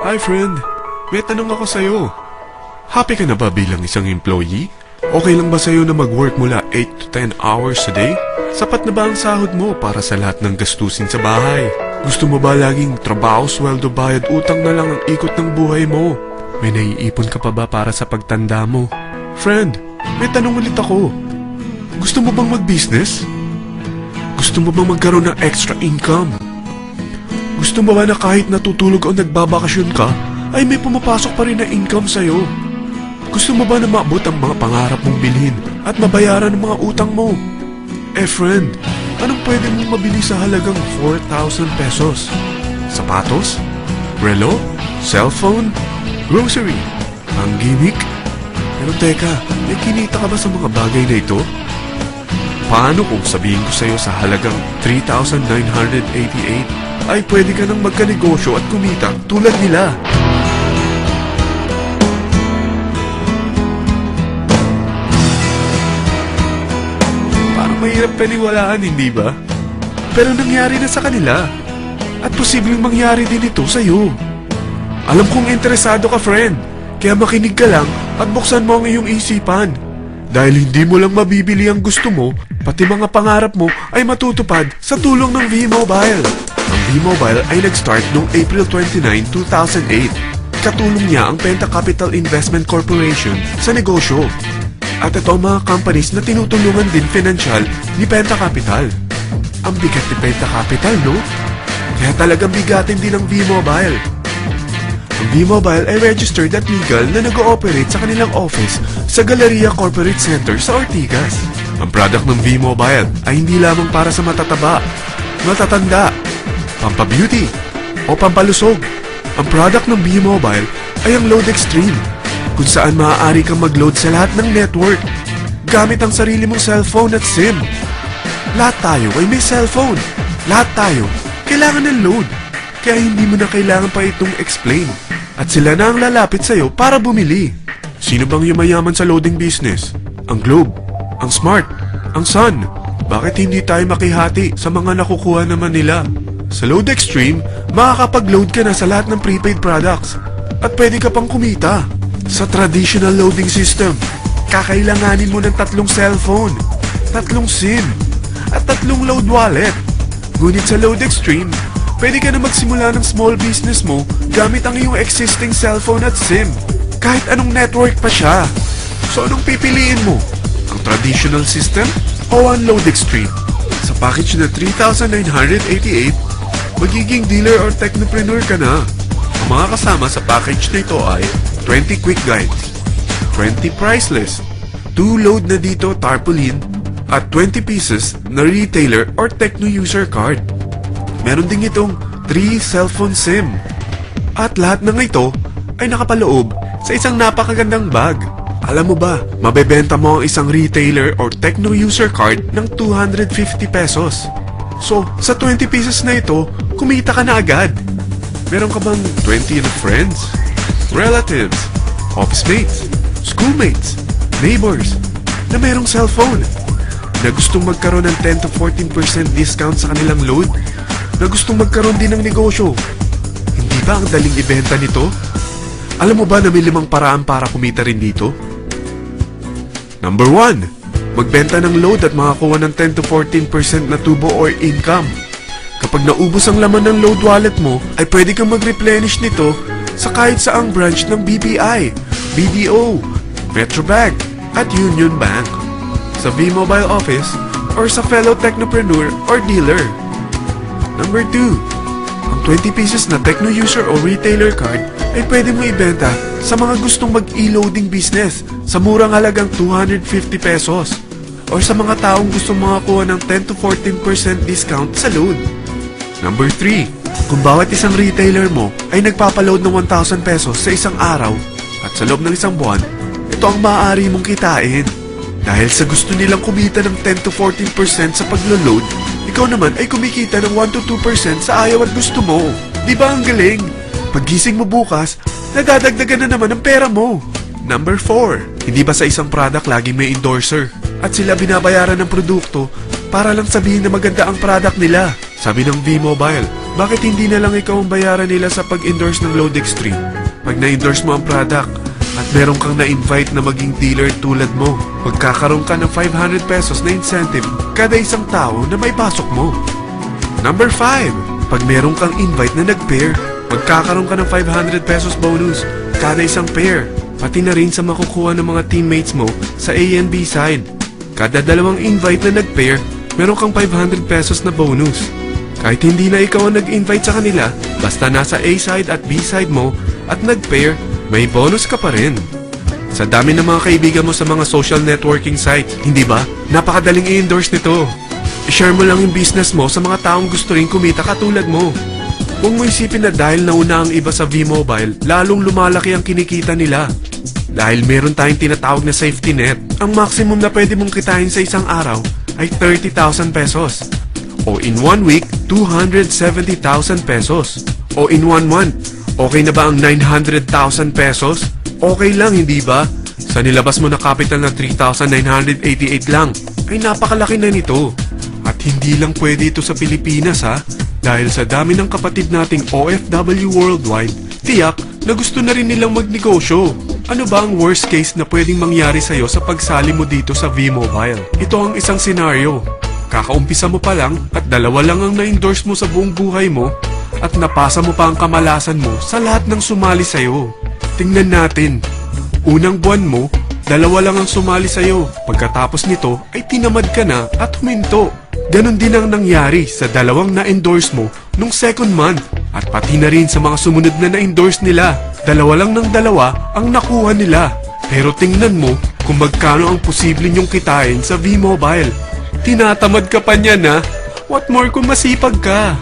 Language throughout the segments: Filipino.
Hi friend, may tanong ako sa'yo. Happy ka na ba bilang isang employee? Okay lang ba sa'yo na mag-work mula 8 to 10 hours a day? Sapat na ba ang sahod mo para sa lahat ng gastusin sa bahay? Gusto mo ba laging trabaho, sweldo, bayad, utang na lang ang ikot ng buhay mo? May naiipon ka pa ba para sa pagtanda mo? Friend, may tanong ulit ako. Gusto mo bang mag-business? Gusto mo bang magkaroon ng extra income? Gusto mo ba na kahit natutulog o nagbabakasyon ka, ay may pumapasok pa rin na income sa'yo? Gusto mo ba na maabot ang mga pangarap mong bilhin at mabayaran ang mga utang mo? Eh friend, anong pwede mong mabili sa halagang 4,000 pesos? Sapatos? Relo? Cellphone? Grocery? Ang gimmick? Pero teka, may kinita ka ba sa mga bagay na ito? Paano kung sabihin ko sa'yo sa halagang 3,988 ay pwede ka nang magkanegosyo at kumita tulad nila? Parang mahirap paniwalaan, hindi ba? Pero nangyari na sa kanila. At posibleng mangyari din ito sa'yo. Alam kong interesado ka, friend. Kaya makinig ka lang at buksan mo ang iyong isipan. Dahil hindi mo lang mabibili ang gusto mo, pati mga pangarap mo ay matutupad sa tulong ng V-Mobile. Ang V-Mobile ay nag-start noong April 29, 2008. Katulong niya ang Penta Capital Investment Corporation sa negosyo. At ito ang mga companies na tinutulungan din financial ni Penta Capital. Ang bigat ni Penta Capital, no? Kaya talagang bigatin din ang V-Mobile. Ang V-Mobile ay registered at legal na nag-ooperate sa kanilang office sa Galleria Corporate Center sa Ortigas. Ang product ng V-Mobile ay hindi lamang para sa matataba, matatanda, pampabeauty, o pampalusog. Ang product ng V-Mobile ay ang Load Extreme, kung saan maaari kang mag-load sa lahat ng network gamit ang sarili mong cellphone at SIM. Lahat tayo ay may cellphone. Lahat tayo kailangan ng load. Kaya hindi mo na kailangan pa itong explain. At sila na ang lalapit sa'yo para bumili. Sino bang yumayaman sa loading business? Ang Globe, ang Smart, ang Sun. Bakit hindi tayo makihati sa mga nakukuha naman nila? Sa Load Extreme, makakapag-load ka na sa lahat ng prepaid products. At pwede ka pang kumita. Sa traditional loading system, kakailanganin mo ng 3 cellphone, 3 SIM, at 3 load wallet. Ngunit sa Load Extreme, pwede ka na magsimula ng small business mo gamit ang iyong existing cellphone at SIM. Kahit anong network pa siya. So anong pipiliin mo? Ang traditional system o ang Load Extreme? Sa package na 3,988, magiging dealer or technopreneur ka na. Ang mga kasama sa package na ito ay 20 quick guides, 20 price list, 2 load na dito tarpaulin, at 20 pieces na retailer or techno user card. Meron din itong 3 cellphone SIM. At lahat ng ito ay nakapaloob sa isang napakagandang bag. Alam mo ba, mabebenta mo ang isang retailer or techno user card ng 250 pesos. So, sa 20 pieces na ito, kumita ka na agad. Meron ka bang 20 na friends, relatives, office mates, schoolmates, neighbors na merong cellphone na gustong magkaroon ng 10 to 14% discount sa kanilang load? Na gustong magkaroon din ng negosyo? Hindi ba ang daling ibenta nito? Alam mo ba na may 5 paraan para kumita rin dito? Number 1. Magbenta ng load at makakuha ng 10 to 14% na tubo or income. Kapag naubos ang laman ng load wallet mo, ay pwede kang mag-replenish nito sa kahit saang branch ng BPI, BDO, Metrobank, at Union Bank, sa V-Mobile office, or sa fellow technopreneur or dealer. Number 2. Ang 20 pieces na techno user o retailer card ay pwede mo ibenta sa mga gustong mag-e-loading business sa murang halagang 250 pesos or sa mga taong gustong makakuha ng 10 to 14% discount sa load. Number 3. Kung bawat isang retailer mo ay nagpapaload ng 1,000 pesos sa isang araw at sa loob ng isang buwan, ito ang maaari mong kitain. Dahil sa gusto nilang kumita ng 10 to 14% sa paglo-load, ikaw naman ay kumikita ng 1 to 2% sa ayaw at gusto mo. Di ba ang galing? Paggising mo bukas, nadadagdagan na naman ang pera mo. Number 4. Hindi ba sa isang product lagi may endorser? At sila binabayaran ng produkto para lang sabihin na maganda ang product nila. Sabi ng V-Mobile, bakit hindi na lang ikaw ang bayaran nila sa pag-endorse ng Load Extreme? Pag na-endorse mo ang product at meron kang na-invite na maging dealer tulad mo, magkakaroon ka ng 500 pesos na incentive kada isang tao na may pasok mo. Number 5, pag meron kang invite na nag-pair, magkakaroon ka ng 500 pesos bonus kada isang pair, pati na rin sa makukuha ng mga teammates mo sa A and B side. Kada dalawang invite na nag-pair, meron kang 500 pesos na bonus. Kahit hindi na ikaw ang nag-invite sa kanila, basta nasa A side at B side mo at nag-pair, may bonus ka pa rin. Sa dami ng mga kaibigan mo sa mga social networking sites, hindi ba? Napakadaling i-endorse nito. I-share mo lang yung business mo sa mga taong gusto rin kumita katulad mo. Huwag mo isipin na dahil nauna ang iba sa V-Mobile, lalong lumalaki ang kinikita nila. Dahil meron tayong tinatawag na safety net, ang maximum na pwede mong kitain sa isang araw ay 30,000 pesos. O in 1 week, 270,000 pesos. O in 1 month, okay na ba ang 900,000 pesos? Okay lang, hindi ba? Sa nilabas mo na capital na 3,988 lang, ay napakalaki na nito. At hindi lang pwede ito sa Pilipinas ha, dahil sa dami ng kapatid nating OFW worldwide, tiyak na gusto na rin nilang magnegosyo. Ano ba ang worst case na pwedeng mangyari sa'yo sa pagsali mo dito sa V-Mobile? Ito ang isang senaryo. Kakaumpisa mo pa lang at dalawa lang ang na-endorse mo sa buong buhay mo at napasa mo pa ang kamalasan mo sa lahat ng sumali sa'yo. Tingnan natin. Unang buwan mo, dalawa lang ang sumali sa'yo. Pagkatapos nito ay tinamad ka na at huminto. Ganon din ang nangyari sa dalawang na-endorse mo nung second month at pati na rin sa mga sumunod na na-endorse nila. Dalawa lang ng dalawa ang nakuha nila. Pero tingnan mo kung magkano ang posible nyong kitain sa V-Mobile. Tinatamad ka pa niyan ha? What more kung masipag ka?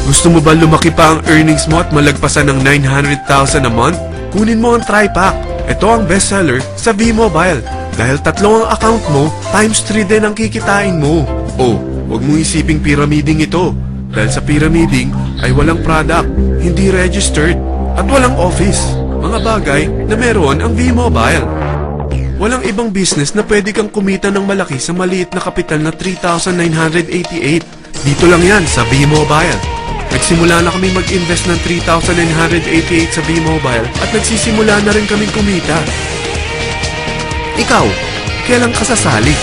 Gusto mo ba lumaki pa ang earnings mo at malagpasan ng 900,000 a month? Kunin mo ang TriPack. Ito ang bestseller sa V-Mobile. Dahil 3 ang account mo, times 3 din ang kikitain mo. Oh, huwag mong isiping pyramiding ito. Dahil sa pyramiding ay walang product, hindi registered, at walang office. Mga bagay na meron ang V-Mobile. Walang ibang business na pwede kang kumita ng malaki sa maliit na kapital na 3,988. Dito lang yan sa V-Mobile. Nagsimula na kami mag-invest ng 3,988 sa V-Mobile at nagsisimula na rin kaming kumita. Ikaw, kailan ka sasali?